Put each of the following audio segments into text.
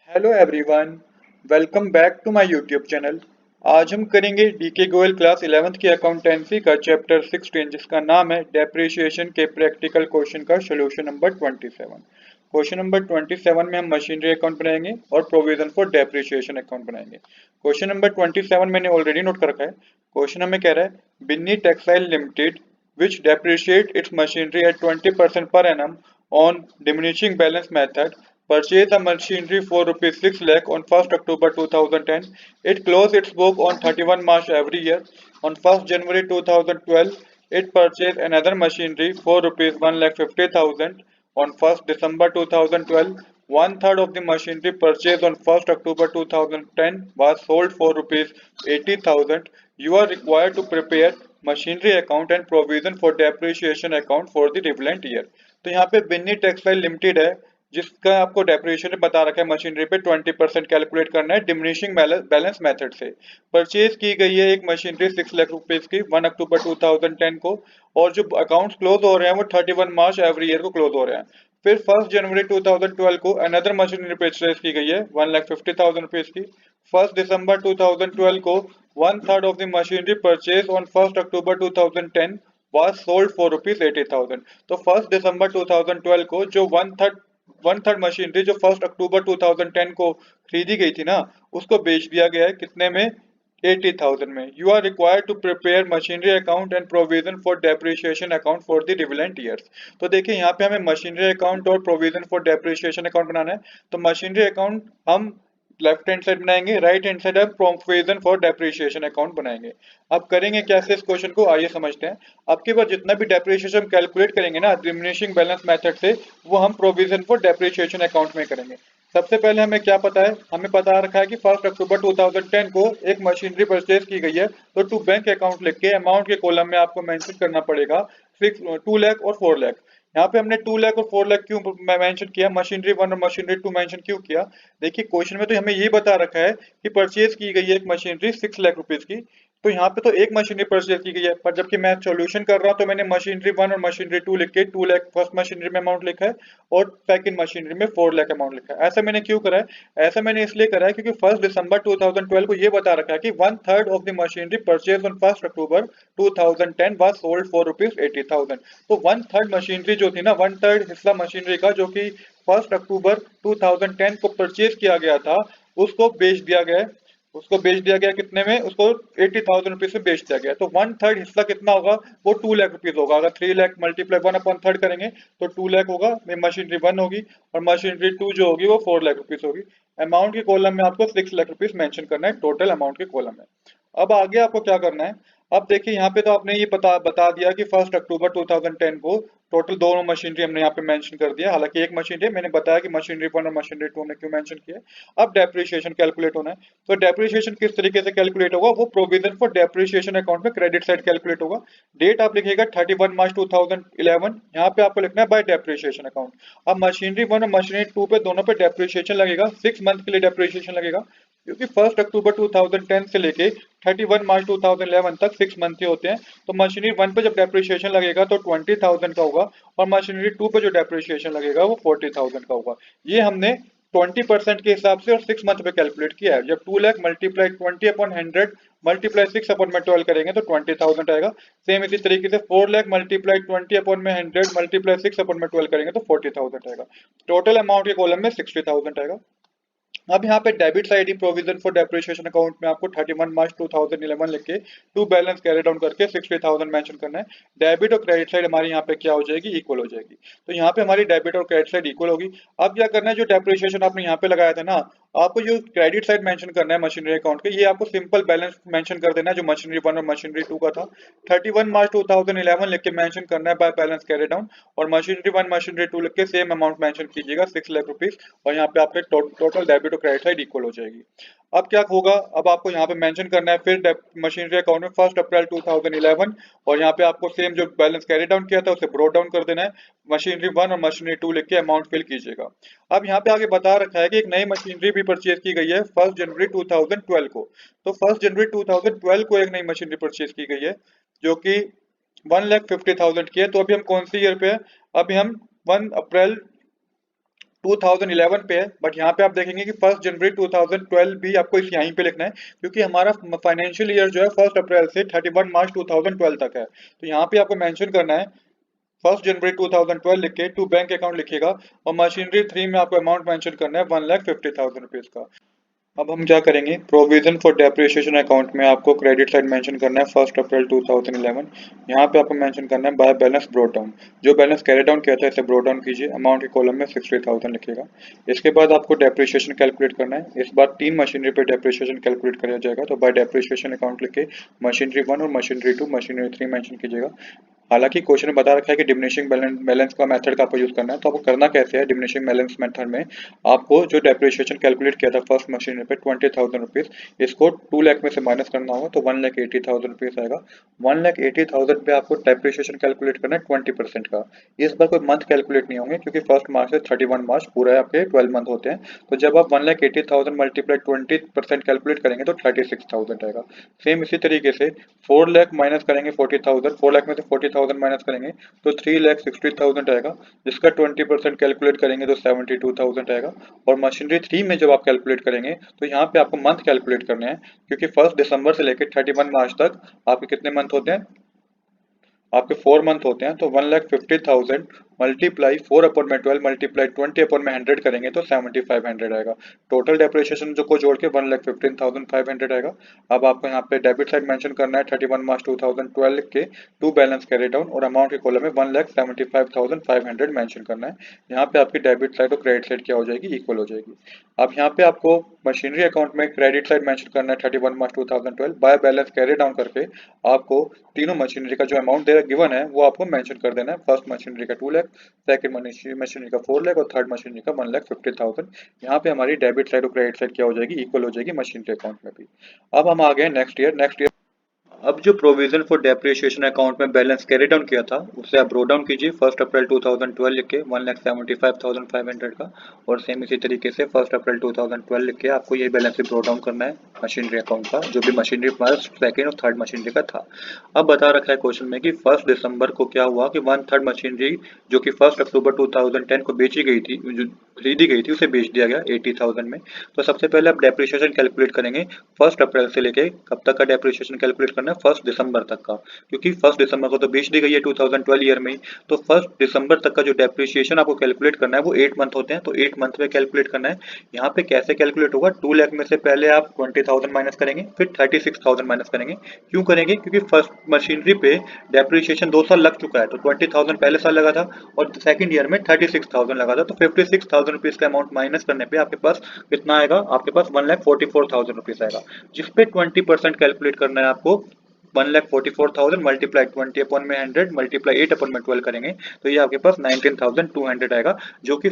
Hello everyone, welcome back to my YouTube channel. आज हम करेंगे डीके गोयल क्लास 11th की अकाउंटेंसी का चैप्टर 16 जिसका नाम है डेप्रिसिएशन के प्रैक्टिकल क्वेश्चन का सोल्यूशन नंबर 27। क्वेश्चन नंबर 27 में हम मशीनरी अकाउंट बनाएंगे और प्रोविजन फॉर डेप्रिसिएशन अकाउंट बनाएंगे। क्वेश्चन नंबर 27 मैंने ऑलरेडी नोट कर रखा है। क्वेश्चन हमें कह रहा है Binny textile limited which depreciate its machinery at 20% per annum on diminishing balance method, purchased a machinery for rupees 6 lakh on 1st October 2010. It closed its book on 31 March every year. On 1st January 2012, it purchased another machinery for rupees 1 lakh 50,000. On 1st December 2012, one third of the machinery purchased on 1st October 2010 was sold for rupees 80,000. You are required to prepare machinery account and provision for depreciation account for the relevant year. तो यहाँ पे Binni textile limited है जिसका आपको depreciation बता रखा है machinery पे 20% कैलकुलेट करना है डिमिनिशिंग बैलेंस मेथड से। परचेज की गई है एक मशीनरी 6 लाख रुपीज की 1 अक्टूबर 2010 को और जो अकाउंट्स क्लोज हो रहे हैं वो 31 मार्च एवरी ईयर को क्लोज हो रहे हैं। फिर 1 जनवरी 2012 को अनदर मशीनरी परचेज की गई है 1,50,000 रुपीज की। 1 दिसंबर 2012 को one third of the machinery purchased on 1st October 2010 was sold for rupees 80,000। तो 1 दिसंबर 2012 को जो वन थर्ड मशीनरी जो 1 अक्टूबर 2010 को खरीदी गई थी ना उसको बेच दिया गया है कितने में 80,000 में। You are required to prepare machinery account and provision for depreciation account for the relevant years. तो देखिए यहाँ पे हमें मशीनरी अकाउंट और प्रोविजन फॉर डेप्रिसिएशन अकाउंट बनाना है। तो मशीनरी अकाउंट हम लेफ्ट हैंड साइड बनाएंगे, राइट हैंड साइड हम प्रोविजन फॉर डेप्रिसिएशन अकाउंट बनाएंगे। अब करेंगे कैसे इस क्वेश्चन को आइए समझते हैं। आपके पास जितना भी डेप्रिसिएशन कैलकुलेट करेंगे ना डिमिनिशिंग बैलेंस मेथड से वो हम प्रोविजन फॉर डेप्रिसिएशन अकाउंट में करेंगे। सबसे पहले हमें क्या पता है, हमें पता रखा है कि 1 अक्टूबर 2010 को एक मशीनरी परचेज की गई है। तो टू बैंक अकाउंट लिख के अमाउंट के कॉलम में आपको मेंशन करना पड़ेगा 2 लाख और 4 लाख। यहाँ पे हमने 2 लाख और 4 लाख क्यों मेंशन किया, मशीनरी 1 और मशीनरी 2 मेंशन क्यों किया? देखिए क्वेश्चन में तो हमें ये बता रखा है कि परचेज की गई है एक मशीनरी 6 लाख रुपीज की। तो यहाँ पे तो एक मशीनरी परचेज की गई है, पर जबकि मैं सॉल्यूशन कर रहा हूँ तो मैंने मशीनरी 1 और मशीनरी 2 लिख के 2 लाख फर्स्ट मशीनरी में अमाउंट लिखा है और सेकंड मशीनरी में 4 लाख अमाउंट लिखा है। ऐसा मैंने क्यों करा है? ऐसा मैंने इसलिए करा है क्योंकि 1 दिसंबर 2012 को ये बता रखा है कि one third of the machinery purchase on 1 October 2010 was sold for rupees 80,000। तो वन थर्ड मशीनरी जो थी ना, वन थर्ड हिस्सा मशीनरी का जो कि 1 अक्टूबर 2010 को परचेज किया गया था उसको बेच दिया गया है। उसको बेच दिया गया कितने में? उसको 80,000 रुपीज में बेच दिया गया। तो वन थर्ड हिस्सा कितना होगा? वो 2 लाख रुपीज होगा। अगर 3 लाख मल्टीप्लाई 1 अपॉन थर्ड करेंगे तो 2 लाख होगा, मशीनरी 1 होगी और मशीनरी 2 जो होगी वो 4 लाख रुपीज होगी। अमाउंट के कॉलम में आपको 6 लाख रुपीज मेंशन करना है टोटल अमाउंट के कॉलम में। अब आगे आपको क्या करना है? अब देखिए यहाँ पे तो आपने ये बता दिया कि 1 अक्टूबर 2010 को टोटल दोनों मशीनरी हमने यहाँ पे मेंशन कर दिया। हालांकि एक मशीनरी मैंने बताया कि मशीनरी 1 और मशीनरी 2 हमने क्यों मेंशन किया। अब डेप्रिसिएशन कैलकुलेट होना है। तो डेप्रिसिएशन किस तरीके से कैलकुलेट होगा? वो प्रोविजन फॉर डेप्रिसिएशन अकाउंट में क्रेडिट साइड कैलकुलेट होगा। डेट आप लिखिएगा 31 मार्च 2011। यहाँ पे आपको लिखना है बाय डेप्रिसिएशन अकाउंट। अब मशीनरी 1 और मशीनरी 2 पे दोनों पे डेप्रिसिएशन लगेगा, 6 मंथ के लिए डेप्रिसिएशन लगेगा क्योंकि 1 अक्टूबर 2010 से लेके 31 मार्च 2011 तक 6 मंथ ही होते हैं। तो मशीनरी 1 पे जब डेप्रिसिएशन लगेगा तो 20,000 का होगा और मशीनरी 2 पे जो डेप्रिसिएशन लगेगा वो 40,000 का होगा। ये हमने 20% के हिसाब से और 6 मंथ पे कैलकुलेट किया है। जब 2 lakh multiply 20 upon 100 multiply 6 upon में 12 करेंगे तो 20,000 आएगा। सेम इसी तरीके से 4 लाख मल्टीप्लाई 20 अपॉन में 100 मल्टीप्लाई 6 अपॉन में 12 करेंगे तो 40,000 आएगा। टोटल अमाउंट के कॉलम में 60,000 आएगा। अब यहाँ पे debit side he provision for depreciation account में आपको 31 मार्च 2011 लिख के टू बैलेंस कैरी डाउन करके 60,000 मेंशन करना है। डेबिट और क्रेडिट साइड हमारी यहाँ पे क्या हो जाएगी? इक्वल हो जाएगी। तो यहाँ पे हमारी डेबिट और क्रेडिट साइड इक्वल होगी। अब क्या करना है, जो डेप्रिसिएशन आपने यहाँ पे लगाया था ना, आपको जो क्रेडिट साइड मेंशन करना है मशीनरी अकाउंट के, ये आपको सिंपल बैलेंस मेंशन कर देना है जो मशीनरी 1 और मशीनरी 2 का था। 31 मार्च 2011 लिख के मेंशन करना है बाय बैलेंस कैरी डाउन और मशीनरी 1 मशीनरी 2 लिख के सेम अमाउंट मेंशन कीजिएगा 6 लाख रुपीज और यहाँ पे आपके टोटल डेबिट और क्रेडिट साइड इक्वल हो जाएगी। अब क्या होगा? अब आपको यहाँ पे मेंशन करना है फिर मशीनरी अकाउंट में 1 अप्रैल 2011 और यहाँ पे आपको सेम जो बैलेंस कैरी डाउन किया था उसे ब्रोट डाउन कर देना है। मशीनरी 1 और मशीनरी 2 लिख के अमाउंट फिल कीजिएगा। अब यहाँ पे आगे बता रखा है कि एक नई मशीनरी भी परचेज की गई है 1 जनवरी 2012 को। तो 1 जनवरी 2012 को एक नई मशीनरी परचेज की गई है जो कि 1,50,000 की है। तो अभी हम कौन सी ईयर पे है? अभी हम 1 अप्रैल 2011 पे है, बट यहाँ पे आप देखेंगे कि 1 जनवरी 2012 भी आपको इस यहीं पे लिखना है, क्योंकि हमारा फाइनेंशियल ईयर जो है 1 अप्रैल से 31 मार्च 2012 तक है। तो यहाँ पे आपको मेंशन करना है 1 जनवरी 2012 लिख के टू बैंक अकाउंट लिखिएगा, और मशीनरी 3 में आपको अमाउंट मेंशन करना है 1,50,000 रुपीज का। अब हम क्या करेंगे, प्रोविजन फॉर डेप्रिसिएशन अकाउंट में आपको क्रेडिट साइड मेंशन करना है 1 अप्रैल 2011। यहाँ पे आपको मेंशन करना है बाय बैलेंस ब्रोट डाउन, जो बैलेंस कैरी डाउन किया था इसे ब्रोट डाउन कीजिए, अमाउंट के कॉलम में 60,000 लिखिएगा। इसके बाद आपको डेप्रिसिएशन कैलकुलेट करना है। इस बार 3 मशीनरी पे डेप्रिसिएशन कैलकुलेट किया जाएगा, तो बाय डेप्रिसिएशन अकाउंट लिख के मशीनरी 1 और मशीनरी 2 मशीनरी 3 मेंशन कीजिएगा। हालांकि क्वेश्चन में बता रखा है कि डिमिनिशिंग बैलेंस का मेथड का आपको यूज करना है, तो आपको करना कैसे है, डिमिनिशिंग बैलेंस मेथड में आपको जो डेप्रिसिएशन कैलकुलेट किया था फर्स्ट मशीनरी पे 20,000 रुपीज, इसको 2 लाख में से माइनस करना होगा, तो 1,80,000 रुपीज आएगा। 1,80,000 पे आपको डेप्रिसिएशन कैलकुलेट करना है 20% का। इस बार कोई मंथ कैलकुलेट नहीं होंगे, क्योंकि 1 मार्च से 31 मार्च पूरा आपके 12 मंथ होते हैं। तो जब आप 1,80,000 मल्टीप्लाई 20% कैलकुलेट करेंगे तो 36,000 आएगा। सेम इसी तरीके से 4 लाख माइनस करेंगे 40,000, 4 लाख में से 40,000 माइनस करेंगे तो 3,60,000 आएगा, जिसका 20% कैलकुलेट करेंगे तो 72,000 आएगा। और मशीनरी 3 में जब आप कैलकुलेट करेंगे तो यहाँ पे आपको मंथ कैलकुलेट करने हैं, क्योंकि 1 दिसंबर से लेकर 31 मार्च तक आपके कितने मंथ होते हैं, आपके 4 मंथ होते हैं। तो 1,50,000 मल्टीप्लाई 4/12 मल्टीप्लाई 20/100 करेंगे तो 7,500 आएगा। टोटल डेप्रिसिएशन जो को जोड़ के 1,15,500 आएगा। अब आपको यहाँ पे डेबिट साइड मेंशन करना है 31 मार्च 2012 लिख के टू बैलेंस कैरी डाउन, और अमाउंट के कॉलम में 1,75,500 मेंशन करना है। यहाँ पे आपकी डेबिट साइड और क्रेडिट साइड क्या हो जाएगी, इक्वल हो जाएगी। अब यहाँ पे आपको मशीनरी अकाउंट में क्रेडिट साइड मेंशन करना है 31 मार्च 2012, बाय बैलेंस कैरी डाउन करके आपको तीनों मशीनरी का जो अमाउंट दे गिवन है वो आपको मेंशन कर देना है। फर्स्ट मशीनरी का 2 लाख, सेकंड मशीनरी का 4 लाख और थर्ड मशीनरी का 1,50,000। यहाँ पे हमारी डेबिट साइड और क्रेडिट साइड क्या हो जाएगी, इक्वल हो जाएगी मशीनरी अकाउंट में भी। अब हम आ गए नेक्स्ट ईयर। अब जो प्रोविजन फॉर डेप्रिसिएशन अकाउंट में बैलेंस कैरी डाउन किया था उसे आप ब्रो डाउन कीजिए 1 अप्रैल 2012 लिख के 1,75,500 का, और सेम इसी तरीके से 1 अप्रैल 2012 लिख के आपको ये बैलेंस भी ब्रो डाउन करना है मशीनरी अकाउंट का, जो भी मशीनरी फर्स्ट सेकेंड और थर्ड मशीनरी का था। अब बता रखा है क्वेश्चन में कि 1 दिसंबर को क्या हुआ कि 1/3 मशीनरी जो कि 1 अक्टूबर 2010 को बेची गई थी, जो खरीदी गई थी, उसे बेच दिया गया 80,000 में। तो सबसे पहले आप डेप्रिसिएशन कैलकुलेट करेंगे 1 अप्रैल से लेके कब तक का डेप्रिसिएशन कैलकुलेट करना है, 1 दिसंबर तक का, क्योंकि 1 दिसंबर को तो बेच दी गई है 2012 ईयर में ही। तो 1 दिसंबर तक का जो डेप्रिसिएशन आपको कैलकुलेट करना है वो 8 मंथ होते हैं, तो 8 मंथ में कैलकुलेट करना है। यहाँ पे कैसे कैलकुलेट होगा, 2 लाख में से पहले आप 20,000 माइनस करेंगे, फिर 36,000 माइनस करेंगे। क्यों करेंगे, क्योंकि फर्स्ट मशीनरी पे डेप्रिसिएशन 2 साल लग चुका है, तो 20,000 पहले साल लगा था और सेकंड ईयर में 36,000 लगा था, तो 56,000 रुपीज का अमाउंट माइनस करने पे आपके पास कितना आएगा, आपके पास 1,44,000 रुपीज आएगा, जिसपे 20% कैलकुलेट करना है आपको। 1,44,000 मल्टीप्लाई 20/100 मल्टीप्लाई 8/12 करेंगे तो ये आपके पास 19,200 आएगा, जो कि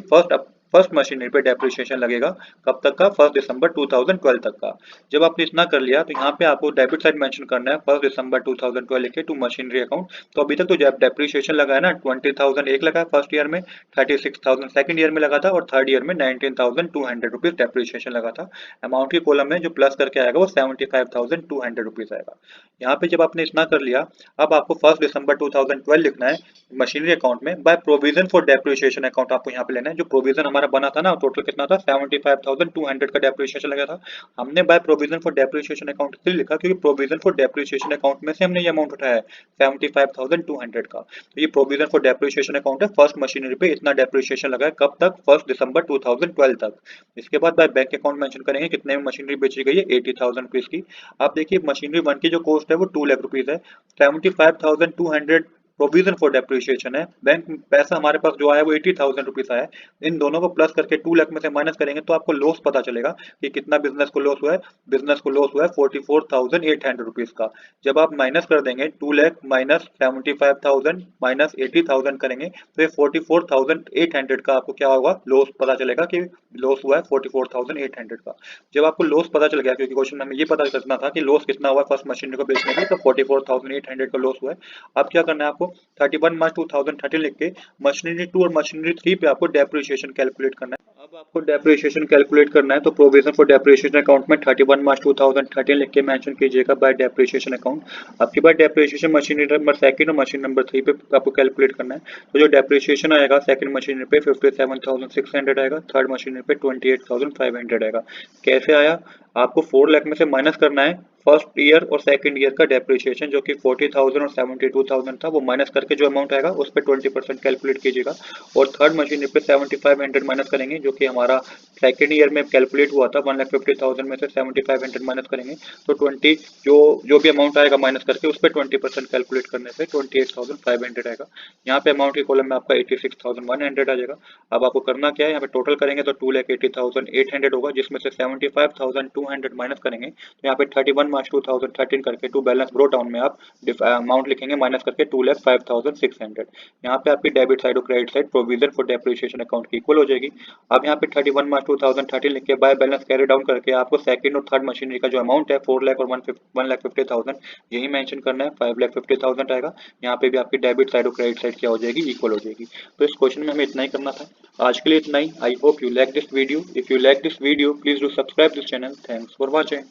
फर्स्ट मशीनरी पे डेप्रिसिएशन लगेगा कब तक का, 1 दिसंबर 2012 तक का। जब आपने इतना कर लिया तो यहाँ पे आपको डेबिट साइड मेंशन करना है 1 दिसंबर 2012 लिखे टू मशीनरी अकाउंट। तो अभी तक तो जब डेप्रिसिएशन लगा है ना, 20,000 एक लगा फर्स्ट ईयर में, 36,000 सेकंड ईयर में लगा था, और थर्ड ईयर में 19,200 रुपीज डेप्रिसिएशन लगा था। अमाउंट के कॉलम में जो प्लस करके आएगा वो 75,200 रुपीज आएगा। यहाँ पे जब आपने इतना कर लिया, अब आपको 1 दिसंबर 2012 लिखना है मशीनरी अकाउंट में by provision for depreciation account आपको यहाँ पे लेना है। जो प्रोविजन हमारा बना था ना, टोटल कितना था, 75,200 का डेप्रिसिएशन लगा था। हमने by provision for depreciation account इसलिए लिखा क्योंकि प्रोविजन फॉर डेप्रिसिएशन अकाउंट में से हमने ये अमाउंट उठाया है 75,200 का। तो ये प्रोविजन फॉर डेप्रिसिएशन अकाउंट है, फर्स्ट मशीनरी पे इतना डेप्रिसिएशन लगा है कब तक, 1 दिसंबर 2012 तक। इसके बाद बाय बैंक अकाउंट मेंशन करेंगे कितने में मशीनरी बेची गई है, 80,000 रुपीज की। आप देखिए मशीनरी 1 की जो कॉस्ट है वो 2 लाख रुपीज है, 75,200 प्रोविजन फॉर डेप्रिसिएशन है। बैंक पैसा हमारे पास जो आया वो 80,000 रुपीज आया है। इन दोनों को प्लस करके 2 लाख में से माइनस करेंगे तो आपको लॉस पता चलेगा कि कितना बिजनेस को लॉस हुआ है। बिजनेस को लॉस हुआ है 44,800 रुपीज का। जब आप माइनस कर देंगे 2 लाख माइनस 75,000 माइनस 80,000 करेंगे तो ये 44,800 का आपको क्या होगा, लॉस पता चलेगा कि लॉस हुआ है 44,800 का। जब आपको लॉस पता चल गया, क्योंकि क्वेश्चन में हमें ये पता करना था कि लॉस कितना हुआ फर्स्ट मशीनरी को बेचने के लिए, तो 44,800 का लॉस हुआ है। अब क्या करना है आपको, 31 मार्च 2013 लिख के मशीनरी 2 और मशीनरी 3 पे आपको डेप्रिसिएशन कैलकुलेट करना है। अब आपको डेप्रिसिएशन कैलकुलेट करना है तो प्रोविजन फॉर डेप्रिसिएशन अकाउंट में 31 मार्च 2013 लिख के मेंशन कीजिएगा बाय डेप्रिसिएशन अकाउंट। आपके पास डेप्रिसिएशन मशीनरी नंबर सेकंड और मशीन नंबर 3 पे आपको कैलकुलेट करना है। तो जो डेप्रिसिएशन आएगा सेकंड मशीनरी पे 57,600 आएगा, थर्ड मशीनरी पे 28,500 आएगा। कैसे आया, आपको 4 लाख में से माइनस करना है फर्स्ट ईयर और सेकंड ईयर का डेप्रिसिएशन जो कि 40,000 और 72,000 था, वो माइनस करके जो अमाउंट आएगा उस पर 20% कैलकुलेट कीजिएगा। और थर्ड मशीन पे 7500 माइनस करेंगे जो कि हमारा सेकंड ईयर में कैलकुलेट हुआ था, 1,50,000 में से 7500 माइनस करेंगे तो 20 जो भी अमाउंट आएगा माइनस करके उस पर 20% कैलकुलेट करने से 28,500 आएगा। यहाँ पे अमाउंट के कॉलम में आपका 86,100 आ जाएगा। अब आपको करना क्या है, यहाँ पे टोटल करेंगे तो 2,80,800 होगा, जिसमें से 75,200 माइनस करेंगे तो यहाँ पे 31 मार्च 2013 करके टू बैलेंस ब्रो डाउन में आप अमाउंट लिखेंगे माइनस करके 2,05,600। यहाँ पे आपकी डेबिट साइड और credit side provision for depreciation account की इक्वल हो जाएगी। अब यहाँ पे 31 मार्च 2013 लिख के बाय बैलेंस कैरी डाउन करके आपको सेकंड और थर्ड मशीनरी का जो अमाउंट है 4 लाख और 1,50,000 यही मेंशन करना है, 5,50,000 आएगा। यहाँ पे भी आपकी डेबिट साइड और क्रेडिट साइड क्या हो जाएगी, इक्वल हो जाएगी। तो इस क्वेश्चन में हमें इतना ही करना था। आज के लिए इतना ही। I hope you like this video. If you like this video please do subscribe this channel. Thanks for watching.